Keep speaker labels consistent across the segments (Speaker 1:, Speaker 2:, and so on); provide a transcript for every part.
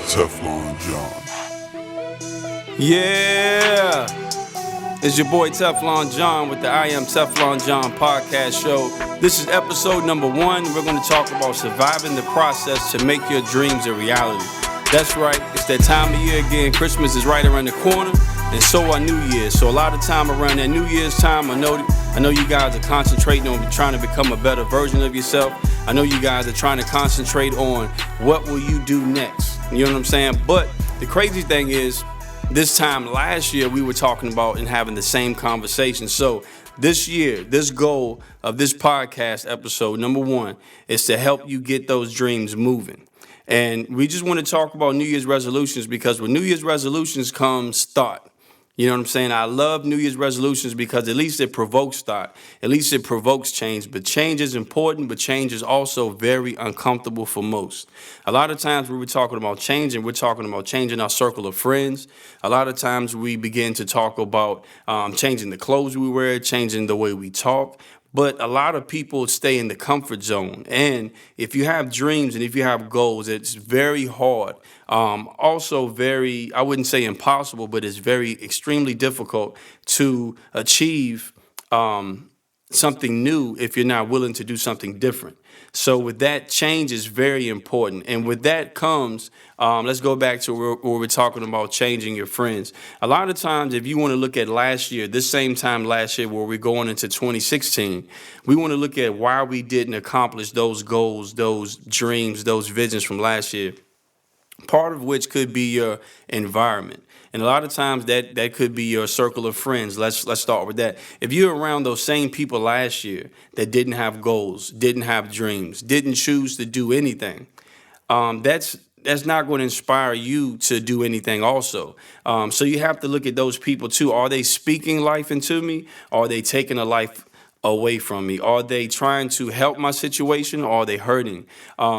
Speaker 1: Teflon John.
Speaker 2: Yeah, it's your boy Teflon John with the I Am Teflon John podcast show. This is episode number 1. We're going to talk about surviving the process to make your dreams a reality. That's right, it's that time of year again. Christmas is right around the corner, and so are New Year's. So a lot of time around that New Year's time, I know you guys are concentrating on trying to become a better version of yourself. I know you guys are trying to concentrate on what will you do next. You know what I'm saying? But the crazy thing is, this time last year, we were talking about and having the same conversation. So this year, this goal of this podcast episode, number 1, is to help you get those dreams moving. And we just want to talk about New Year's resolutions because with New Year's resolutions comes thought. You know what I'm saying? I love New Year's resolutions because at least it provokes thought. At least it provokes change. But change is important, but change is also very uncomfortable for most. A lot of times when we're talking about changing, we're talking about changing our circle of friends. A lot of times we begin to talk about changing the clothes we wear, changing the way we talk. But a lot of people stay in the comfort zone. And if you have dreams and if you have goals, it's very hard. Also very, I wouldn't say impossible, but it's very extremely difficult to achieve something new if you're not willing to do something different. So with that, change is very important. And with that comes, let's go back to where we're talking about changing your friends. A lot of times, if you want to look at last year, this same time last year where we're going into 2016, we want to look at why we didn't accomplish those goals, those dreams, those visions from last year. Part of which could be your environment. And a lot of times that could be your circle of friends. Let's start with that. If you're around those same people last year that didn't have goals, didn't have dreams, didn't choose to do anything, that's not going to inspire you to do anything also. So you have to look at those people too. Are they speaking life into me? Are they taking a life away from me? Are they trying to help my situation, or are they hurting?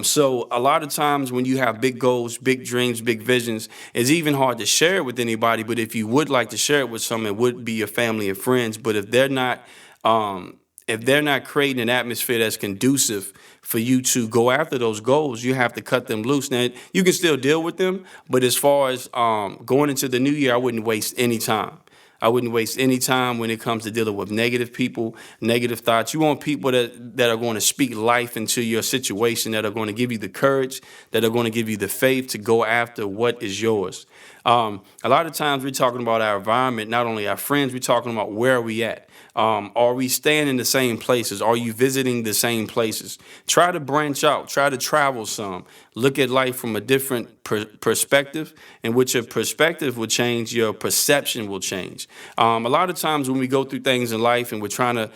Speaker 2: So a lot of times when you have big goals, big dreams, big visions, it's even hard to share it with anybody. But if you would like to share it with someone, it would be your family and friends. But if they're not creating an atmosphere that's conducive for you to go after those goals, you have to cut them loose. Now, you can still deal with them, but as far as going into the new year, I wouldn't waste any time. I wouldn't waste any time when it comes to dealing with negative people, negative thoughts. You want people that are going to speak life into your situation, that are going to give you the courage, that are going to give you the faith to go after what is yours. A lot of times we're talking about our environment, not only our friends, we're talking about where are we at? Are we staying in the same places? Are you visiting the same places? Try to branch out. Try to travel some. Look at life from a different perspective, and with your perspective will change, your perception will change. A lot of times when we go through things in life and we're trying to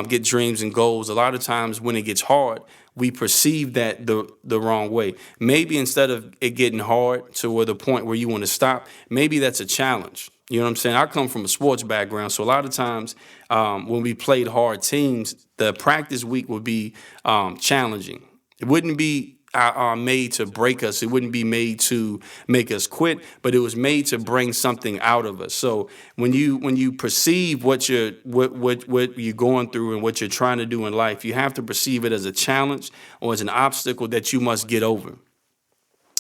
Speaker 2: get dreams and goals, a lot of times when it gets hard, we perceive that the wrong way. Maybe instead of it getting hard to the point where you want to stop, maybe that's a challenge. You know what I'm saying? I come from a sports background, so a lot of times when we played hard teams, the practice week would be challenging. It wouldn't be made to break us. It wouldn't be made to make us quit, but it was made to bring something out of us. So when you perceive what you're going through and what you're trying to do in life, you have to perceive it as a challenge or as an obstacle that you must get over.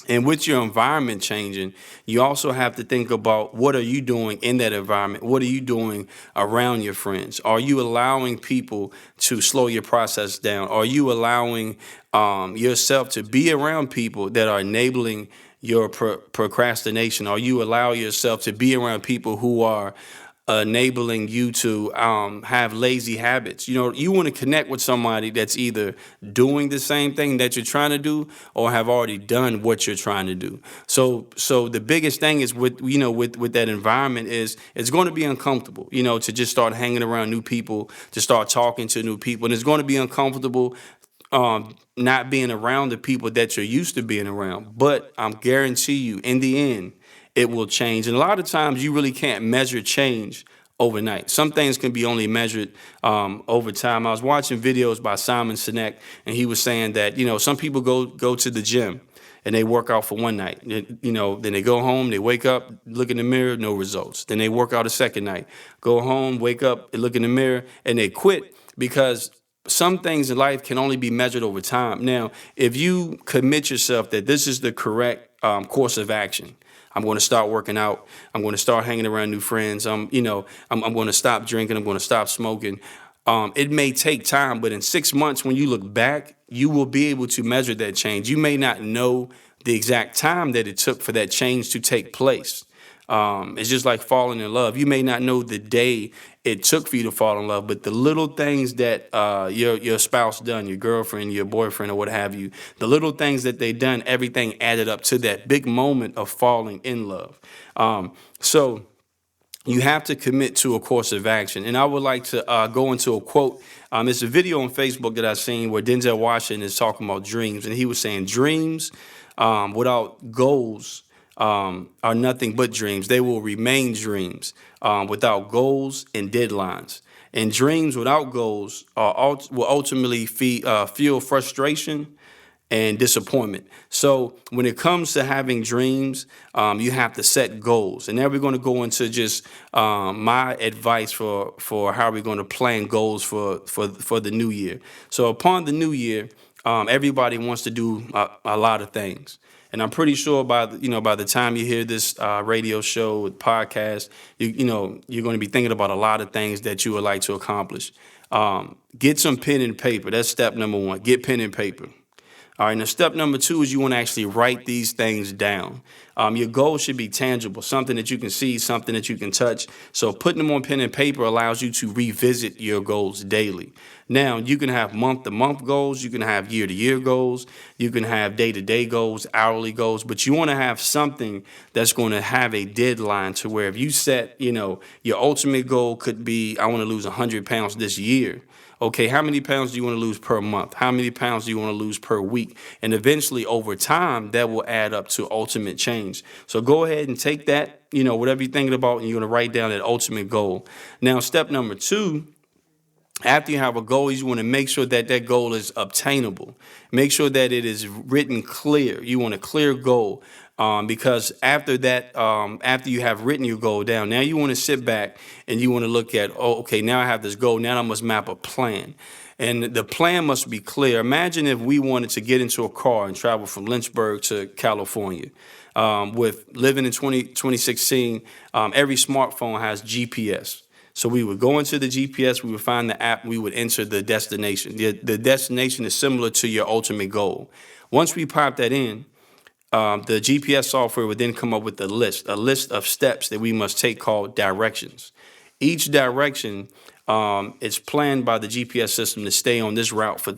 Speaker 2: And with your environment changing, you also have to think about what are you doing in that environment? What are you doing around your friends? Are you allowing people to slow your process down? Are you allowing yourself to be around people that are enabling your procrastination? Are you allowing yourself to be around people who are enabling you to have lazy habits? You know, you want to connect with somebody that's either doing the same thing that you're trying to do or have already done what you're trying to do. So the biggest thing is with that environment is it's going to be uncomfortable, to just start hanging around new people, to start talking to new people. And it's going to be uncomfortable not being around the people that you're used to being around. But I'm guarantee you, in the end, it will change. And a lot of times you really can't measure change overnight. Some things can be only measured over time. I was watching videos by Simon Sinek, and he was saying that, some people go to the gym and they work out for one night. Then they go home, they wake up, look in the mirror, no results. Then they work out a second night, go home, wake up, look in the mirror, and they quit because some things in life can only be measured over time. Now, if you commit yourself that this is the correct course of action. I'm going to start working out. I'm going to start hanging around new friends. I'm going to stop drinking. I'm going to stop smoking. It may take time, but in 6 months, when you look back, you will be able to measure that change. You may not know the exact time that it took for that change to take place. It's just like falling in love. You may not know the day it took for you to fall in love, but the little things that your spouse done, your girlfriend, your boyfriend, or what have you, the little things that they done, everything added up to that big moment of falling in love. So you have to commit to a course of action. And I would like to go into a quote. It's a video on Facebook that I've seen where Denzel Washington is talking about dreams. And he was saying dreams without goals are nothing but dreams. They will remain dreams without goals and deadlines. And dreams without goals will ultimately fuel frustration and disappointment. So when it comes to having dreams, you have to set goals. And now we're going to go into just my advice for how we're going to plan goals for the new year. So upon the new year, everybody wants to do a lot of things. And I'm pretty sure by the time you hear this radio show, podcast, you're going to be thinking about a lot of things that you would like to accomplish. Get some pen and paper. That's step number one. Get pen and paper. All right, now step number two is you want to actually write these things down. Your goal should be tangible, something that you can see, something that you can touch. So putting them on pen and paper allows you to revisit your goals daily. Now, you can have month-to-month goals, you can have year-to-year goals, you can have day-to-day goals, hourly goals, but you want to have something that's going to have a deadline to where if you set, your ultimate goal could be, I want to lose 100 pounds this year. Okay, how many pounds do you want to lose per month? How many pounds do you want to lose per week? And eventually, over time, that will add up to ultimate change. So go ahead and take that, whatever you're thinking about, and you're going to write down that ultimate goal. Now, step number two, after you have a goal, you want to make sure that that goal is obtainable. Make sure that it is written clear. You want a clear goal. Because after that, after you have written your goal down, now you want to sit back and you want to look at, okay, now I have this goal. Now I must map a plan. And the plan must be clear. Imagine if we wanted to get into a car and travel from Lynchburg to California. With living in 2016, every smartphone has GPS. So we would go into the GPS, we would find the app, we would enter the destination. The destination is similar to your ultimate goal. Once we pop that in, the GPS software would then come up with a list of steps that we must take called directions. Each direction is planned by the GPS system to stay on this route for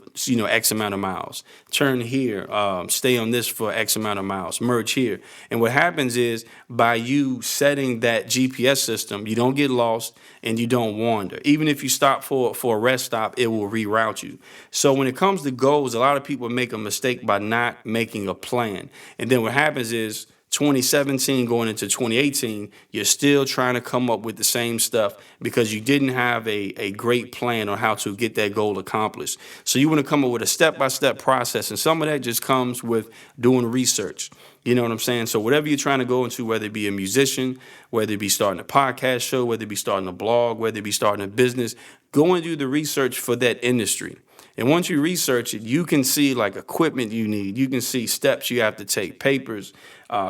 Speaker 2: X amount of miles. Turn here, stay on this for X amount of miles, merge here. And what happens is by you setting that GPS system, you don't get lost and you don't wander. Even if you stop for a rest stop, it will reroute you. So when it comes to goals, a lot of people make a mistake by not making a plan. And then what happens is 2017 going into 2018, you're still trying to come up with the same stuff because you didn't have a great plan on how to get that goal accomplished. So you want to come up with a step-by-step process, and some of that just comes with doing research. You know what I'm saying? So whatever you're trying to go into, whether it be a musician, whether it be starting a podcast show, whether it be starting a blog, whether it be starting a business, go and do the research for that industry. And once you research it, you can see like equipment you need. You can see steps you have to take, papers,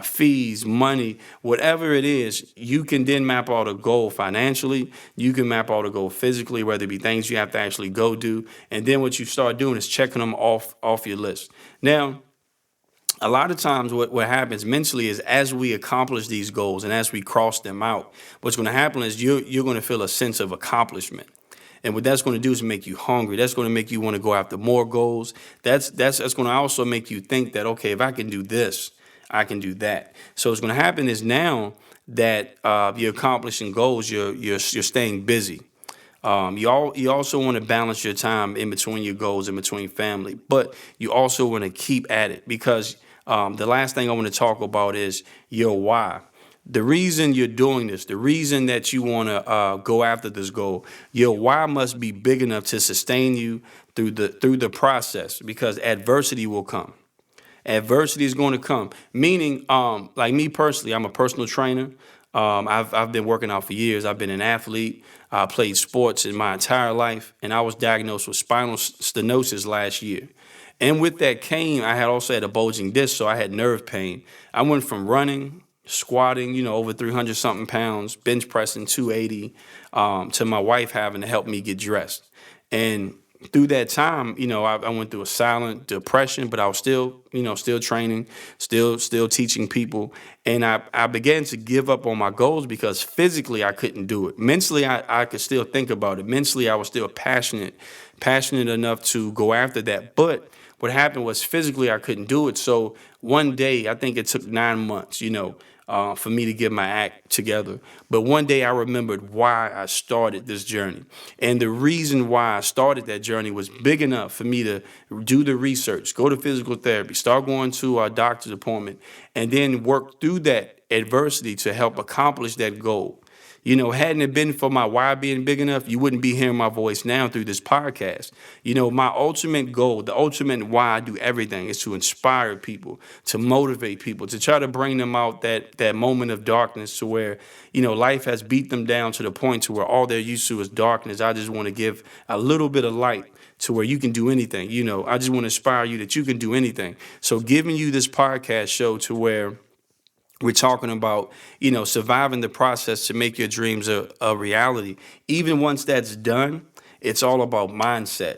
Speaker 2: fees, money, whatever it is. You can then map out a goal financially. You can map out a goal physically, whether it be things you have to actually go do. And then what you start doing is checking them off your list. Now, a lot of times what happens mentally is as we accomplish these goals and as we cross them out, what's going to happen is you're going to feel a sense of accomplishment. And what that's going to do is make you hungry. That's going to make you want to go after more goals. That's going to also make you think that, okay, if I can do this, I can do that. So what's going to happen is now that you're accomplishing goals, you're staying busy. You also want to balance your time in between your goals, in between family, but you also want to keep at it because the last thing I want to talk about is your why. The reason you're doing this, the reason that you want to go after this goal, your why must be big enough to sustain you through the process because adversity will come. Adversity is going to come. Meaning, like me personally, I'm a personal trainer. I've been working out for years. I've been an athlete. I played sports in my entire life, and I was diagnosed with spinal stenosis last year. And with that came, I had also had a bulging disc, so I had nerve pain. I went from running, squatting, over 300 something pounds, bench pressing 280, to my wife having to help me get dressed. And through that time, I went through a silent depression, but I was still, still training, still teaching people. And I began to give up on my goals because physically I couldn't do it. Mentally, I could still think about it. Mentally, I was still passionate enough to go after that. But what happened was physically I couldn't do it. So one day, I think it took 9 months, for me to get my act together. But one day I remembered why I started this journey. And the reason why I started that journey was big enough for me to do the research, go to physical therapy, start going to a doctor's appointment, and then work through that adversity to help accomplish that goal. Hadn't it been for my why being big enough, you wouldn't be hearing my voice now through this podcast. My ultimate goal, the ultimate why I do everything is to inspire people, to motivate people, to try to bring them out that moment of darkness to where, life has beat them down to the point to where all they're used to is darkness. I just want to give a little bit of light to where you can do anything. I just want to inspire you that you can do anything. So giving you this podcast show to where we're talking about, surviving the process to make your dreams a reality. Even once that's done, it's all about mindset.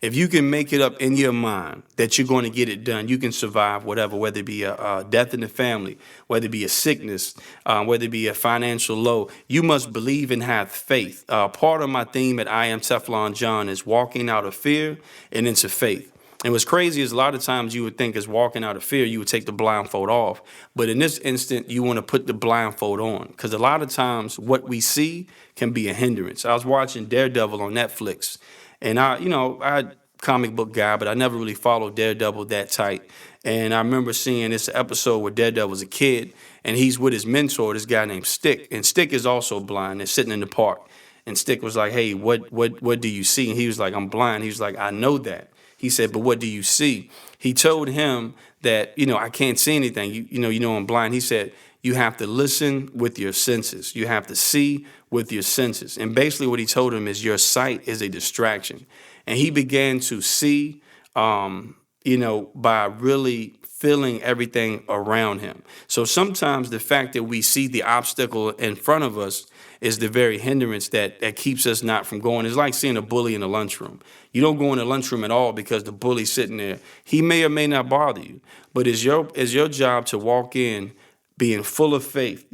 Speaker 2: If you can make it up in your mind that you're going to get it done, you can survive whatever, whether it be a death in the family, whether it be a sickness, whether it be a financial low. You must believe and have faith. Part of my theme at I Am Teflon John is walking out of fear and into faith. And what's crazy is a lot of times you would think as walking out of fear, you would take the blindfold off. But in this instant, you want to put the blindfold on because a lot of times what we see can be a hindrance. I was watching Daredevil on Netflix, and I comic book guy, but I never really followed Daredevil that tight. And I remember seeing this episode where Daredevil was a kid, and he's with his mentor, this guy named Stick. And Stick is also blind. They're sitting in the park. And Stick was like, hey, what do you see? And he was like, I'm blind. He was like, I know that. He said, but what do you see? He told him that, I can't see anything. I'm blind. He said, you have to listen with your senses. You have to see with your senses. And basically what he told him is your sight is a distraction. And he began to see, by really feeling everything around him. So sometimes the fact that we see the obstacle in front of us is the very hindrance that keeps us not from going. It's like seeing a bully in a lunchroom. You don't go in the lunchroom at all because the bully's sitting there. He may or may not bother you, but it's your job to walk in being full of faith,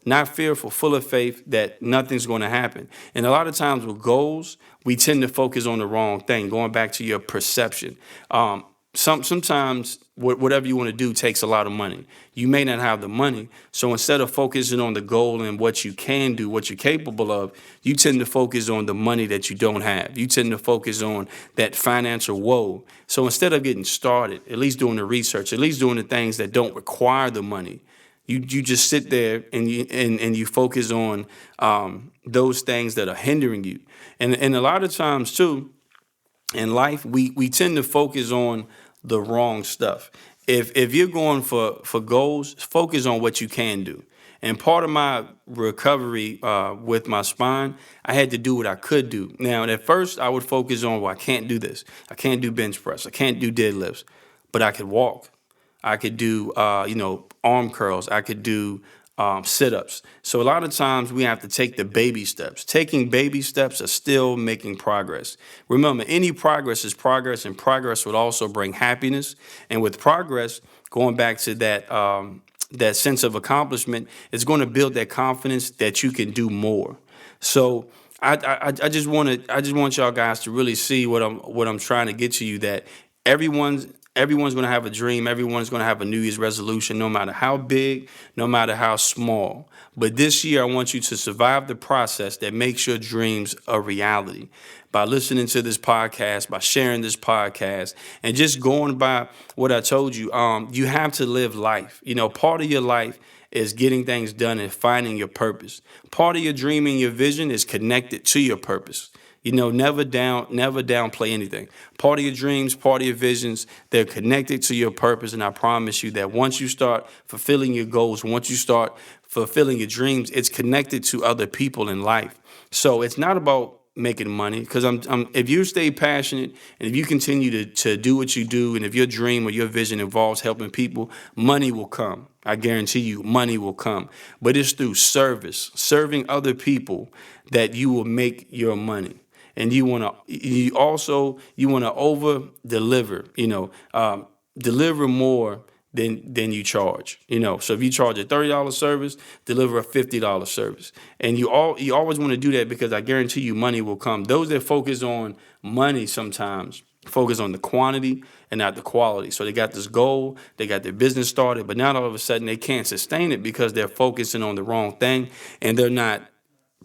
Speaker 2: not fearful, full of faith that nothing's going to happen. And a lot of times with goals, we tend to focus on the wrong thing, going back to your perception. Sometimes whatever you want to do takes a lot of money. You may not have the money. So instead of focusing on the goal and what you can do, what you're capable of, you tend to focus on the money that you don't have. You tend to focus on that financial woe. So instead of getting started, at least doing the research, at least doing the things that don't require the money, you just sit there and you focus on those things that are hindering you. And a lot of times too, in life, we tend to focus on the wrong stuff. If you're going for goals, focus on what you can do. And part of my recovery with my spine, I had to do what I could do. Now, at first, I would focus on, I can't do this. I can't do bench press. I can't do deadlifts. But I could walk. I could do, arm curls. I could do sit-ups. So a lot of times we have to take the baby steps. Taking baby steps are still making progress. Remember, any progress is progress, and progress would also bring happiness. And with progress, going back to that sense of accomplishment, it's going to build that confidence that you can do more. So I just want y'all guys to really see what I'm trying to get to you, that everyone's going to have a dream. Everyone's going to have a New Year's resolution, no matter how big, no matter how small. But this year, I want you to survive the process that makes your dreams a reality by listening to this podcast, by sharing this podcast, and just going by what I told you. You have to live life. Part of your life is getting things done and finding your purpose. Part of your dream and your vision is connected to your purpose. Never downplay anything. Part of your dreams, part of your visions, they're connected to your purpose. And I promise you that once you start fulfilling your goals, once you start fulfilling your dreams, it's connected to other people in life. So it's not about making money, because if you stay passionate and if you continue to do what you do, and if your dream or your vision involves helping people, money will come. I guarantee you, money will come. But it's through serving other people, that you will make your money. And you want to over deliver, deliver more than you charge. So if you charge a $30 service, deliver a $50 service. And you always want to do that, because I guarantee you money will come. Those that focus on money sometimes focus on the quantity and not the quality. So they got this goal, they got their business started, but now all of a sudden they can't sustain it because they're focusing on the wrong thing, and they're not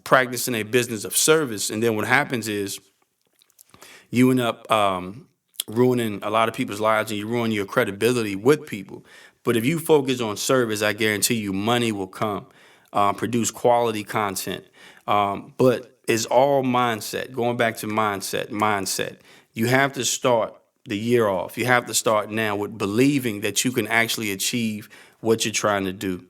Speaker 2: practicing a business of service. And then what happens is you end up ruining a lot of people's lives, and you ruin your credibility with people. But if you focus on service, I guarantee you money will come. Produce quality content. But it's all mindset. Going back to mindset. You have to start the year off. You have to start now with believing that you can actually achieve what you're trying to do.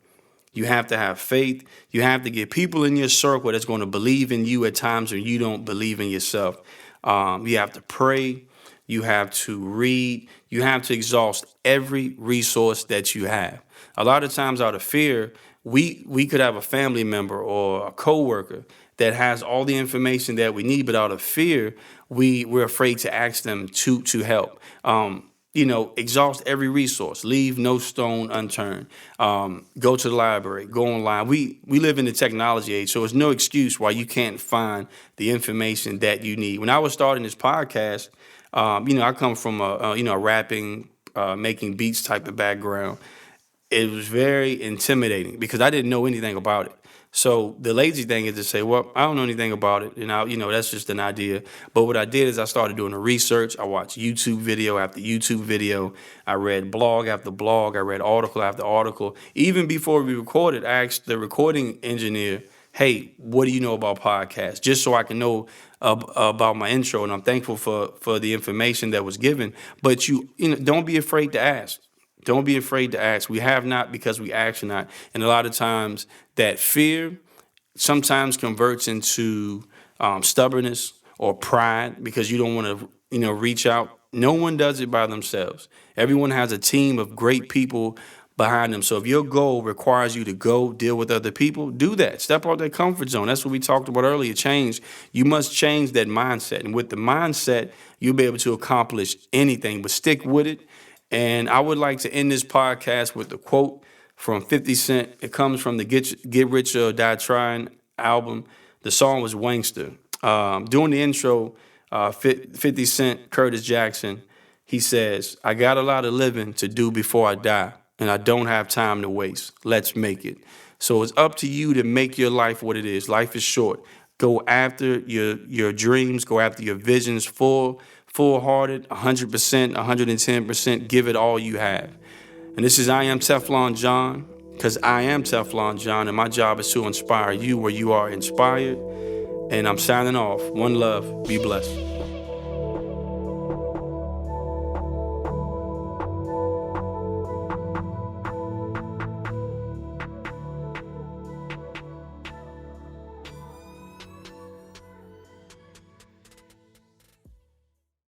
Speaker 2: You have to have faith. You have to get people in your circle that's going to believe in you at times when you don't believe in yourself. You have to pray. You have to read. You have to exhaust every resource that you have. A lot of times, out of fear, we could have a family member or a coworker that has all the information that we need, but out of fear, we're afraid to ask them to help. Exhaust every resource. Leave no stone unturned. Go to the library. Go online. We live in the technology age, so there's no excuse why you can't find the information that you need. When I was starting this podcast, I come from a rapping, making beats type of background. It was very intimidating because I didn't know anything about it. So the lazy thing is to say, well, I don't know anything about it. And that's just an idea. But what I did is I started doing the research. I watched YouTube video after YouTube video. I read blog after blog. I read article after article. Even before we recorded, I asked the recording engineer, hey, what do you know about podcasts? Just so I can know about my intro. And I'm thankful for the information that was given. But don't be afraid to ask. Don't be afraid to ask. We have not because we ask not. And a lot of times that fear sometimes converts into stubbornness or pride because you don't want to, reach out. No one does it by themselves. Everyone has a team of great people behind them. So if your goal requires you to go deal with other people, do that. Step out that comfort zone. That's what we talked about earlier. Change. You must change that mindset. And with the mindset, you'll be able to accomplish anything, but stick with it. And I would like to end this podcast with a quote from 50 Cent. It comes from the Get Rich or Die Trying album. The song was Wangster. During the intro, 50 Cent, Curtis Jackson, he says, I got a lot of living to do before I die, and I don't have time to waste. Let's make it. So it's up to you to make your life what it is. Life is short. Go after your dreams. Go after your visions full-hearted, 100%, 110%, give it all you have. And this is I Am Teflon John, because I am Teflon John, and my job is to inspire you where you are inspired. And I'm signing off. One love. Be blessed.